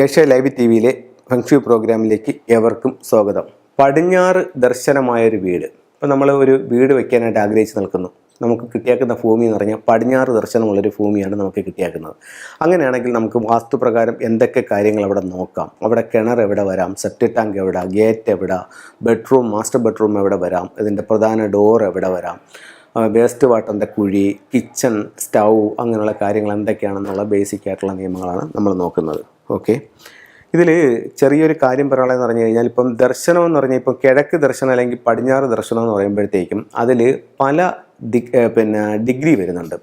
Asia live T വിയിലെ feng shui പ്രോഗ്രാമിലേക്ക് ഏവർക്കും സ്വാഗതം. പടിഞ്ഞാറ് ദർശനമായൊരു വീട്. ഇപ്പോൾ നമ്മൾ ഒരു വീട് വയ്ക്കാനായിട്ട് ആഗ്രഹിച്ച് നിൽക്കുന്നു. നമുക്ക് കിട്ടിയേക്കുന്ന ഭൂമി എന്ന് പറഞ്ഞാൽ പടിഞ്ഞാറ് ദർശനമുള്ളൊരു ഭൂമിയാണ് നമുക്ക് കിട്ടിയേക്കുന്നത്. അങ്ങനെയാണെങ്കിൽ നമുക്ക് വാസ്തുപ്രകാരം എന്തൊക്കെ കാര്യങ്ങൾ അവിടെ നോക്കാം. അവിടെ കിണർ എവിടെ വരാം, സെപ്റ്റിക് ടാങ്ക് എവിടെ, ഗേറ്റ് എവിടെ, ബെഡ്റൂം, മാസ്റ്റർ ബെഡ്റൂം എവിടെ വരാം, ഇതിൻ്റെ പ്രധാന ഡോർ എവിടെ വരാം, വേസ്റ്റ് വാട്ടറിൻ്റെ കുഴി, കിച്ചൺ, സ്റ്റൗ, അങ്ങനെയുള്ള കാര്യങ്ങൾ എന്തൊക്കെയാണെന്നുള്ള ബേസിക് ആയിട്ടുള്ള നിയമങ്ങളാണ് നമ്മൾ നോക്കുന്നത്. ഓക്കെ, ഇതിൽ ചെറിയൊരു കാര്യം പറയാനുള്ളതെന്ന് പറഞ്ഞു കഴിഞ്ഞാൽ, ഇപ്പം ദർശനം എന്ന് പറഞ്ഞാൽ ഇപ്പം കിഴക്ക് ദർശനം അല്ലെങ്കിൽ പടിഞ്ഞാറ് ദർശനം എന്ന് പറയുമ്പോഴത്തേക്കും അതിൽ പല ഡിഗ്രി വരുന്നുണ്ട്.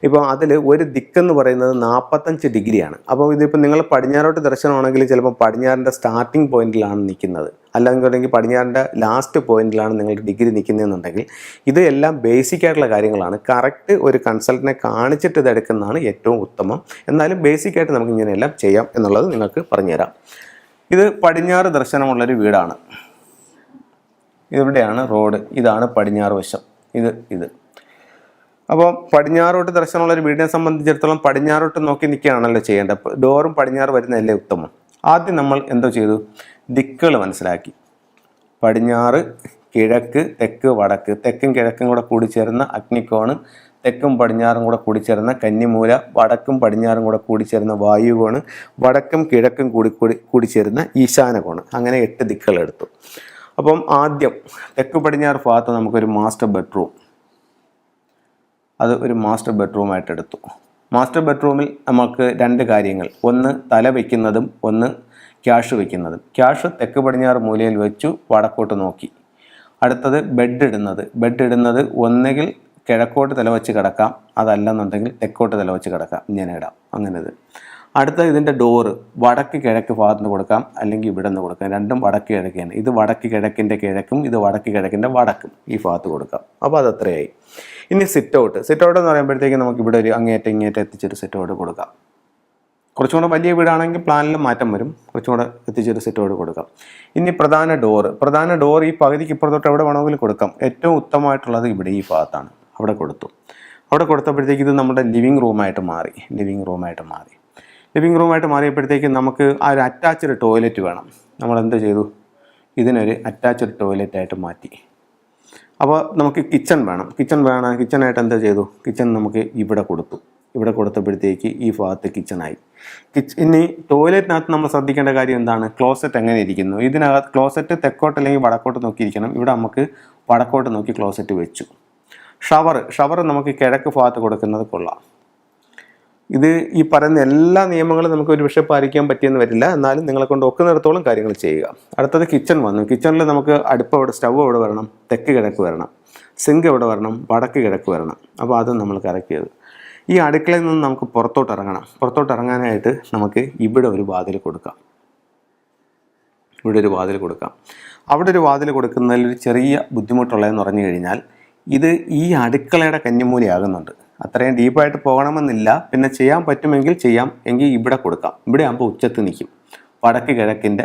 ഇപ്പോൾ അതിൽ ഒരു ദിക്കെന്ന് പറയുന്നത് 45 ഡിഗ്രിയാണ്. അപ്പോൾ ഇതിപ്പോൾ നിങ്ങൾ പടിഞ്ഞാറോട്ട് ദർശനമാണെങ്കിൽ ചിലപ്പോൾ പടിഞ്ഞാറിൻ്റെ സ്റ്റാർട്ടിംഗ് പോയിന്റിലാണ് നിൽക്കുന്നത്, അല്ലെങ്കിൽ പടിഞ്ഞാറിൻ്റെ ലാസ്റ്റ് പോയിന്റിലാണ് നിങ്ങളുടെ ഡിഗ്രി നിൽക്കുന്നതെന്നുണ്ടെങ്കിൽ ഇത് എല്ലാം ബേസിക് ആയിട്ടുള്ള കാര്യങ്ങളാണ്. കറക്റ്റ് ഒരു കൺസൾട്ടനെ കാണിച്ചിട്ട് ഇത് എടുക്കുന്നതാണ് ഏറ്റവും ഉത്തമം. എന്നാലും ബേസിക്കായിട്ട് നമുക്ക് ഇങ്ങനെയെല്ലാം ചെയ്യാം എന്നുള്ളത് നിങ്ങൾക്ക് പറഞ്ഞുതരാം. ഇത് പടിഞ്ഞാറ് ദർശനമുള്ളൊരു വീടാണ്. ഇവിടെയാണ് റോഡ്, ഇതാണ് പടിഞ്ഞാറ് വശം, ഇത്. അപ്പോൾ പടിഞ്ഞാറോട്ട് ദർശനമുള്ളൊരു വീടിനെ സംബന്ധിച്ചിടത്തോളം പടിഞ്ഞാറോട്ട് നോക്കി നിൽക്കുകയാണല്ലോ ചെയ്യേണ്ടത്. ഡോറും പടിഞ്ഞാറ് വരുന്നതല്ലേ ഉത്തമം. ആദ്യം നമ്മൾ എന്തോ ചെയ്തു, ദിക്കുകൾ മനസ്സിലാക്കി. പടിഞ്ഞാറ്, കിഴക്ക്, തെക്ക്, വടക്ക്. തെക്കും കിഴക്കും കൂടെ കൂടിച്ചേർന്ന അഗ്നികോണ്, തെക്കും പടിഞ്ഞാറും കൂടെ കൂടിച്ചേർന്ന കന്നിമൂല, വടക്കും പടിഞ്ഞാറും കൂടെ കൂടിച്ചേർന്ന വായുകോണ്, വടക്കും കിഴക്കും കൂടിച്ചേർന്ന ഈശാനകോണ്. അങ്ങനെ 8 ദിക്കുകൾ എടുത്തു. അപ്പം ആദ്യം തെക്ക് പടിഞ്ഞാറ് ഭാഗത്ത് നമുക്കൊരു മാസ്റ്റർ ബെഡ്റൂം, അത് ഒരു മാസ്റ്റർ ബെഡ്റൂമായിട്ട് എടുത്തു. മാസ്റ്റർ ബെഡ്റൂമിൽ നമുക്ക് 2 കാര്യങ്ങൾ, ഒന്ന് തല വയ്ക്കുന്നതും ഒന്ന് ക്യാഷ് വയ്ക്കുന്നതും. ക്യാഷ് തെക്ക് പടിഞ്ഞാറ് മൂലയിൽ വെച്ചു, വടക്കോട്ട് നോക്കി. അടുത്തത് ബെഡ് ഇടുന്നത് ഒന്നുകിൽ കിഴക്കോട്ട് തല വെച്ച് കിടക്കാം, അതല്ലെന്നുണ്ടെങ്കിൽ തെക്കോട്ട് തല വെച്ച് കിടക്കാം, ഇങ്ങനെ ഇടാം. അങ്ങനെത്. അടുത്ത ഇതിൻ്റെ ഡോറ് വടക്ക് കിഴക്ക് ഭാഗത്ത് നിന്ന് കൊടുക്കാം, അല്ലെങ്കിൽ ഇവിടെ നിന്ന് കൊടുക്കാം. രണ്ടും വടക്ക് കിഴക്കാണ്. ഇത് വടക്ക് കിഴക്കിൻ്റെ കിഴക്കും ഇത് വടക്ക് കിഴക്കിൻ്റെ വടക്കും ഈ ഭാഗത്ത് കൊടുക്കാം. അപ്പോൾ അത് അത്രയായി. ഇനി സിറ്റ് ഔട്ട് എന്ന് പറയുമ്പോഴത്തേക്കും നമുക്ക് ഇവിടെ ഒരു അങ്ങേറ്റം എത്തിച്ചൊരു സിറ്റ് ഔട്ട് കൊടുക്കാം. കുറച്ചും കൂടെ വലിയ വീടാണെങ്കിൽ പ്ലാനിൽ മാറ്റം വരും, കുറച്ചും കൂടെ എത്തിച്ചൊരു സിറ്റ് ഔട്ട് കൊടുക്കാം. ഇനി പ്രധാന ഡോർ ഈ പകുതിക്ക് ഇപ്പുറത്തോട്ട് എവിടെ വേണമെങ്കിലും കൊടുക്കാം. ഏറ്റവും ഉത്തമമായിട്ടുള്ളത് ഇവിടെ ഈ ഭാഗത്താണ്. അവിടെ കൊടുത്തപ്പോഴത്തേക്ക് ഇത് നമ്മുടെ ലിവിങ് റൂമായിട്ട് മാറി. ലിവിങ് റൂമായിട്ട് മാറിയപ്പോഴത്തേക്കും നമുക്ക് ആ ഒരു അറ്റാച്ച്ഡ് ടോയ്ലറ്റ് വേണം. നമ്മൾ എന്ത് ചെയ്തു, ഇതിനൊരു അറ്റാച്ച്ഡ് ടോയ്ലറ്റായിട്ട് മാറ്റി. അപ്പോൾ നമുക്ക് കിച്ചൺ വേണം. കിച്ചണായിട്ട് എന്താ ചെയ്തു, കിച്ചൺ നമുക്ക് ഇവിടെ കൊടുത്തപ്പോഴത്തേക്ക് ഈ ഭാഗത്ത് കിച്ചണായി. ഇനി ടോയ്ലറ്റിനകത്ത് നമ്മൾ ശ്രദ്ധിക്കേണ്ട കാര്യം എന്താണ്, ക്ലോസറ്റ് എങ്ങനെ ഇരിക്കുന്നു. ഇതിനകത്ത് ക്ലോസറ്റ് തെക്കോട്ട് അല്ലെങ്കിൽ വടക്കോട്ട് നോക്കിയിരിക്കണം. ഇവിടെ നമുക്ക് വടക്കോട്ട് നോക്കി ക്ലോസറ്റ് വെച്ചു. ഷവർ നമുക്ക് കിഴക്ക് ഭാഗത്ത് കൊടുക്കുന്നത് കൊള്ളാം. ഇത് ഈ പറയുന്ന എല്ലാ നിയമങ്ങളും നമുക്ക് ഒരു പക്ഷേ പാലിക്കാൻ പറ്റിയെന്ന് വരില്ല, എന്നാലും നിങ്ങളെ കൊണ്ട് ഒക്കുന്നിടത്തോളം കാര്യങ്ങൾ ചെയ്യുക. അടുത്തത് കിച്ചൺ വന്നു. കിച്ചണിൽ നമുക്ക് അടുപ്പ് എവിടെ, സ്റ്റൗ എവിടെ വരണം, തെക്ക് കിഴക്ക് വരണം. സിങ്ക് എവിടെ വരണം, വടക്ക് കിഴക്ക് വരണം. അപ്പോൾ അതും നമ്മൾ കറക്റ്റ് ചെയ്തു. ഈ അടുക്കളയിൽ നിന്ന് നമുക്ക് പുറത്തോട്ട് ഇറങ്ങാനായിട്ട് നമുക്ക് ഇവിടെ ഒരു വാതിൽ കൊടുക്കാം. അവിടെ ഒരു വാതിൽ കൊടുക്കുന്നതിൽ ഒരു ചെറിയ ബുദ്ധിമുട്ടുള്ളതെന്ന് പറഞ്ഞു കഴിഞ്ഞാൽ, ഇത് ഈ അടുക്കളയുടെ കന്നിമൂലയാകുന്നുണ്ട്. അത്രയും ഡീപ്പായിട്ട് പോകണമെന്നില്ല. പിന്നെ ചെയ്യാൻ പറ്റുമെങ്കിൽ ചെയ്യാം, എങ്കിൽ ഇവിടെ കൊടുക്കാം. ഇവിടെ ആകുമ്പോൾ ഉച്ചത്ത് നിൽക്കും. തെക്ക് കിഴക്കിൻ്റെ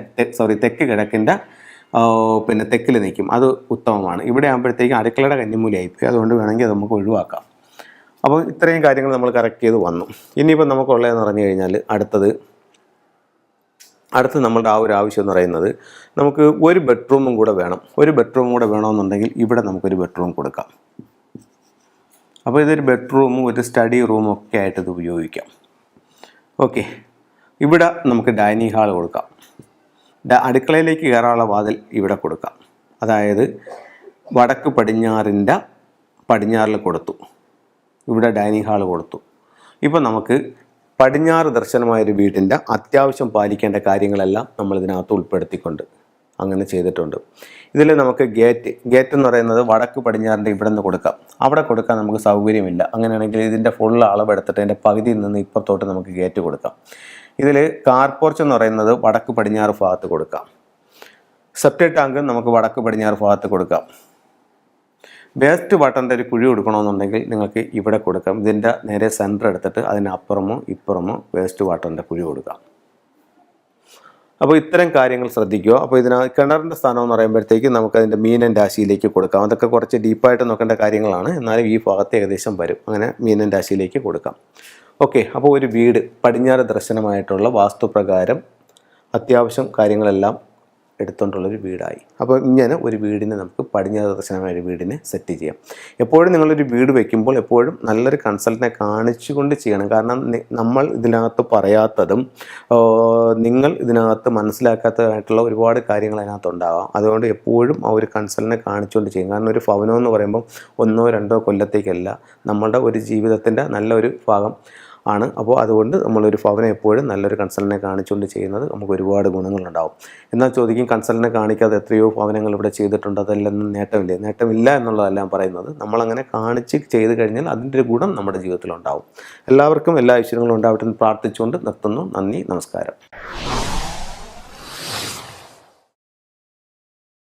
തെക്കിൽ നിൽക്കും. അത് ഉത്തമമാണ്. ഇവിടെ ആകുമ്പോഴത്തേക്കും അടുക്കളയുടെ കന്നിമൂലയായിപ്പോയി. അതുകൊണ്ട് വേണമെങ്കിൽ അത് നമുക്ക് ഒഴിവാക്കാം. അപ്പോൾ ഇത്രയും കാര്യങ്ങൾ നമ്മൾ കറക്റ്റ് ചെയ്ത് വന്നു. ഇനിയിപ്പോൾ നമുക്കുള്ളതെന്ന് പറഞ്ഞു കഴിഞ്ഞാൽ അടുത്ത് നമ്മളുടെ ആ ഒരു ആവശ്യം എന്ന് പറയുന്നത്, നമുക്ക് ഒരു ബെഡ്റൂമും കൂടെ വേണമെന്നുണ്ടെങ്കിൽ ഇവിടെ നമുക്കൊരു ബെഡ്റൂം കൊടുക്കാം. അപ്പോൾ ഇതൊരു ബെഡ്റൂമും ഒരു സ്റ്റഡി റൂമും ഒക്കെ ആയിട്ട് ഇത് ഉപയോഗിക്കാം. ഓക്കെ, ഇവിടെ നമുക്ക് ഡൈനിങ് ഹാൾ കൊടുക്കാം. അടുക്കളയിലേക്ക് കയറാനുള്ള വാതിൽ ഇവിടെ കൊടുക്കാം. അതായത് വടക്ക് പടിഞ്ഞാറിൽ കൊടുത്തു, ഇവിടെ ഡൈനിങ് ഹാൾ കൊടുത്തു. ഇപ്പോൾ നമുക്ക് പടിഞ്ഞാറ് ദർശനമായൊരു വീടിൻ്റെ അത്യാവശ്യം പാലിക്കേണ്ട കാര്യങ്ങളെല്ലാം നമ്മൾ ഇതിനകത്ത് ഉൾപ്പെടുത്തിക്കൊണ്ട് അങ്ങനെ ചെയ്തിട്ടുണ്ട്. ഇതിൽ നമുക്ക് ഗേറ്റ് എന്ന് പറയുന്നത് വടക്ക് പടിഞ്ഞാറിൻ്റെ ഇവിടെ നിന്ന് കൊടുക്കാം. അവിടെ കൊടുക്കാൻ നമുക്ക് സൗകര്യമില്ല. അങ്ങനെയാണെങ്കിൽ ഇതിൻ്റെ ഫുൾ അളവെടുത്തിട്ട് അതിൻ്റെ പകുതിയിൽ നിന്ന് ഇപ്പുറത്തോട്ട് നമുക്ക് ഗേറ്റ് കൊടുക്കാം. ഇതിൽ കാർ പോർച്ച് എന്ന് പറയുന്നത് വടക്ക് പടിഞ്ഞാറ് ഭാഗത്ത് കൊടുക്കാം. സെപ്റ്റിക് ടാങ്ക് നമുക്ക് വടക്ക് പടിഞ്ഞാറ് ഭാഗത്ത് കൊടുക്കാം. വേസ്റ്റ് വാട്ടറിൻ്റെ ഒരു കുഴി കൊടുക്കണമെന്നുണ്ടെങ്കിൽ നിങ്ങൾക്ക് ഇവിടെ കൊടുക്കാം. ഇതിൻ്റെ നേരെ സെൻറ്റർ എടുത്തിട്ട് അതിന് അപ്പുറമോ ഇപ്പുറമോ വേസ്റ്റ് വാട്ടറിൻ്റെ കുഴി കൊടുക്കാം. അപ്പോൾ ഇത്തരം കാര്യങ്ങൾ ശ്രദ്ധിക്കുക. അപ്പോൾ കിണറിൻ്റെ സ്ഥാനം എന്ന് പറയുമ്പോഴത്തേക്കും നമുക്കതിൻ്റെ മീനൻ രാശിയിലേക്ക് കൊടുക്കാം. അതൊക്കെ കുറച്ച് ഡീപ്പായിട്ട് നോക്കേണ്ട കാര്യങ്ങളാണ്, എന്നാലും ഈ ഭാഗത്ത് ഏകദേശം വരും. അങ്ങനെ മീനൻ രാശിയിലേക്ക് കൊടുക്കാം. ഓക്കെ, അപ്പോൾ ഒരു വീട് പടിഞ്ഞാറ് ദർശനമായിട്ടുള്ള വാസ്തുപ്രകാരം അത്യാവശ്യം കാര്യങ്ങളെല്ലാം എടുത്തുകൊണ്ടുള്ളൊരു വീടായി. അപ്പോൾ ഇങ്ങനെ ഒരു വീടിനെ നമുക്ക് പടിഞ്ഞാറ് ദർശനമായ ഒരു വീടിനെ സെറ്റ് ചെയ്യാം. എപ്പോഴും നിങ്ങളൊരു വീട് വയ്ക്കുമ്പോൾ എപ്പോഴും നല്ലൊരു കൺസൾട്ടനെ കാണിച്ചുകൊണ്ട് ചെയ്യണം. കാരണം നമ്മൾ ഇതിനകത്ത് പറയാത്തതും നിങ്ങൾ ഇതിനകത്ത് മനസ്സിലാക്കാത്തതായിട്ടുള്ള ഒരുപാട് കാര്യങ്ങൾ അതിനകത്തുണ്ടാകാം. അതുകൊണ്ട് എപ്പോഴും ആ ഒരു കൺസൾട്ടനെ കാണിച്ചുകൊണ്ട് ചെയ്യും. കാരണം ഒരു ഭവനം എന്ന് പറയുമ്പം 1-2 കൊല്ലത്തേക്കല്ല, നമ്മളുടെ ഒരു ജീവിതത്തിൻ്റെ നല്ലൊരു ഭാഗം ആണ്. അപ്പോൾ അതുകൊണ്ട് നമ്മളൊരു ഭവനം എപ്പോഴും നല്ലൊരു കൺസൾട്ടനെ കാണിച്ചുകൊണ്ട് ചെയ്യുന്നത് നമുക്ക് ഒരുപാട് ഗുണങ്ങളുണ്ടാവും. എന്നാൽ ചോദിക്കും, കൺസൾട്ടനെ കാണിക്കാതെ എത്രയോ ഭവനങ്ങൾ ഇവിടെ ചെയ്തിട്ടുണ്ട്, അതെല്ലാം നേട്ടമില്ല. നേട്ടമില്ല എന്നുള്ളതല്ല പറയുന്നത്. നമ്മളങ്ങനെ കാണിച്ച് ചെയ്ത് കഴിഞ്ഞാൽ അതിൻ്റെ ഒരു ഗുണം നമ്മുടെ ജീവിതത്തിലുണ്ടാവും. എല്ലാവർക്കും എല്ലാ ഐശ്വര്യങ്ങളും ഉണ്ടാവട്ടെ എന്ന് പ്രാർത്ഥിച്ചുകൊണ്ട് നിർത്തുന്നു. നന്ദി, നമസ്കാരം.